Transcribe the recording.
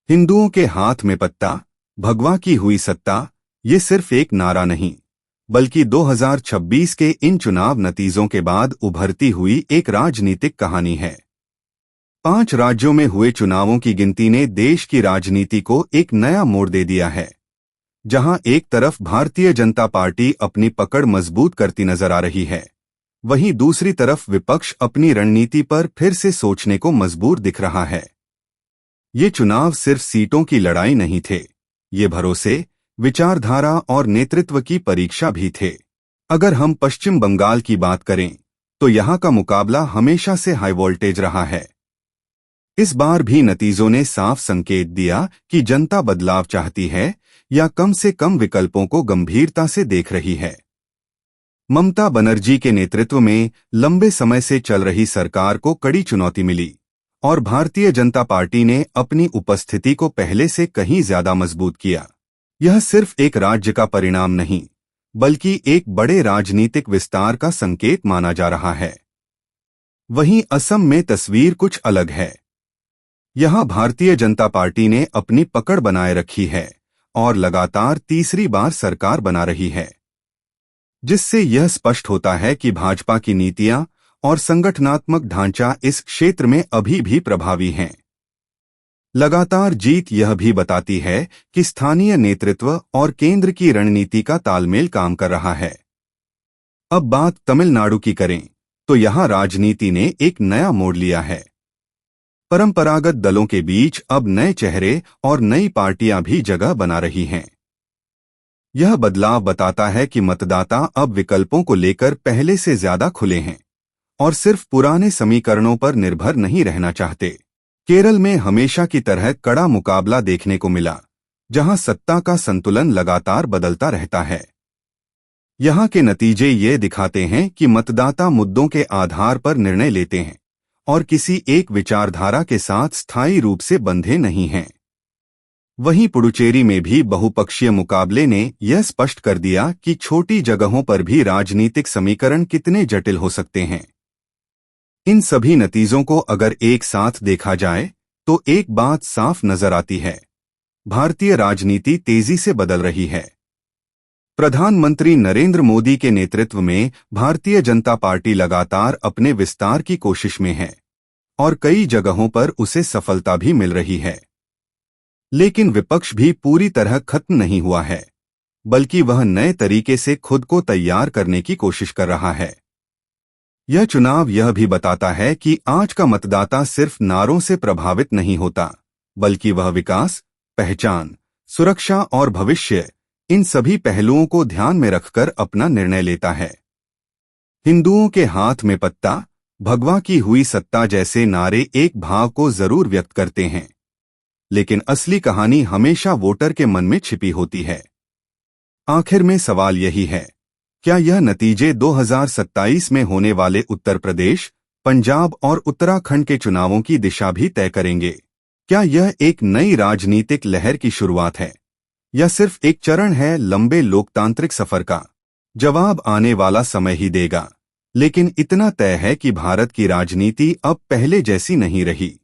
हिंदुओं के हाथ में पत्ता, भगवा की हुई सत्ता, ये सिर्फ एक नारा नहीं, बल्कि 2026 के इन चुनाव नतीजों के बाद उभरती हुई एक राजनीतिक कहानी है। 5 राज्यों में हुए चुनावों की गिनती ने देश की राजनीति को एक नया मोड़ दे दिया है, जहां एक तरफ भारतीय जनता पार्टी अपनी पकड़ मजबूत करती नजर आ रही है, वहीं दूसरी तरफ विपक्ष अपनी रणनीति पर फिर से सोचने को मजबूर दिख रहा है। ये चुनाव सिर्फ सीटों की लड़ाई नहीं थे, ये भरोसे, विचारधारा और नेतृत्व की परीक्षा भी थे। अगर हम पश्चिम बंगाल की बात करें, तो यहाँ का मुकाबला हमेशा से हाई वोल्टेज रहा है। इस बार भी नतीजों ने साफ संकेत दिया कि जनता बदलाव चाहती है या कम से कम विकल्पों को गंभीरता से देख रही है। ममता बनर्जी के नेतृत्व में लंबे समय से चल रही सरकार को कड़ी चुनौती मिली और भारतीय जनता पार्टी ने अपनी उपस्थिति को पहले से कहीं ज्यादा मजबूत किया। यह सिर्फ एक राज्य का परिणाम नहीं, बल्कि एक बड़े राजनीतिक विस्तार का संकेत माना जा रहा है। वहीं असम में तस्वीर कुछ अलग है। यहां भारतीय जनता पार्टी ने अपनी पकड़ बनाए रखी है और लगातार तीसरी बार सरकार बना रही है, जिससे यह स्पष्ट होता है कि भाजपा की नीतियां और संगठनात्मक ढांचा इस क्षेत्र में अभी भी प्रभावी हैं। लगातार जीत यह भी बताती है कि स्थानीय नेतृत्व और केंद्र की रणनीति का तालमेल काम कर रहा है। अब बात तमिलनाडु की करें, तो यहां राजनीति ने एक नया मोड़ लिया है। परंपरागत दलों के बीच अब नए चेहरे और नई पार्टियां भी जगह बना रही हैं। यह बदलाव बताता है कि मतदाता अब विकल्पों को लेकर पहले से ज्यादा खुले हैं और सिर्फ पुराने समीकरणों पर निर्भर नहीं रहना चाहते। केरल में हमेशा की तरह कड़ा मुकाबला देखने को मिला, जहां सत्ता का संतुलन लगातार बदलता रहता है। यहां के नतीजे ये दिखाते हैं कि मतदाता मुद्दों के आधार पर निर्णय लेते हैं और किसी एक विचारधारा के साथ स्थायी रूप से बंधे नहीं हैं। वहीं पुडुचेरी में भी बहुपक्षीय मुकाबले ने यह स्पष्ट कर दिया कि छोटी जगहों पर भी राजनीतिक समीकरण कितने जटिल हो सकते हैं। इन सभी नतीजों को अगर एक साथ देखा जाए, तो एक बात साफ नजर आती है, भारतीय राजनीति तेजी से बदल रही है। प्रधानमंत्री नरेंद्र मोदी के नेतृत्व में भारतीय जनता पार्टी लगातार अपने विस्तार की कोशिश में है और कई जगहों पर उसे सफलता भी मिल रही है। लेकिन विपक्ष भी पूरी तरह खत्म नहीं हुआ है, बल्कि वह नए तरीके से खुद को तैयार करने की कोशिश कर रहा है। यह चुनाव यह भी बताता है कि आज का मतदाता सिर्फ नारों से प्रभावित नहीं होता, बल्कि वह विकास, पहचान, सुरक्षा और भविष्य, इन सभी पहलुओं को ध्यान में रखकर अपना निर्णय लेता है। हिंदुओं के हाथ में पत्ता, भगवा की हुई सत्ता जैसे नारे एक भाव को जरूर व्यक्त करते हैं, लेकिन असली कहानी हमेशा वोटर के मन में छिपी होती है। आखिर में सवाल यही है, क्या यह नतीजे 2027 में होने वाले उत्तर प्रदेश, पंजाब और उत्तराखंड के चुनावों की दिशा भी तय करेंगे? क्या यह एक नई राजनीतिक लहर की शुरुआत है या सिर्फ एक चरण है लंबे लोकतांत्रिक सफर का? जवाब आने वाला समय ही देगा, लेकिन इतना तय है कि भारत की राजनीति अब पहले जैसी नहीं रही।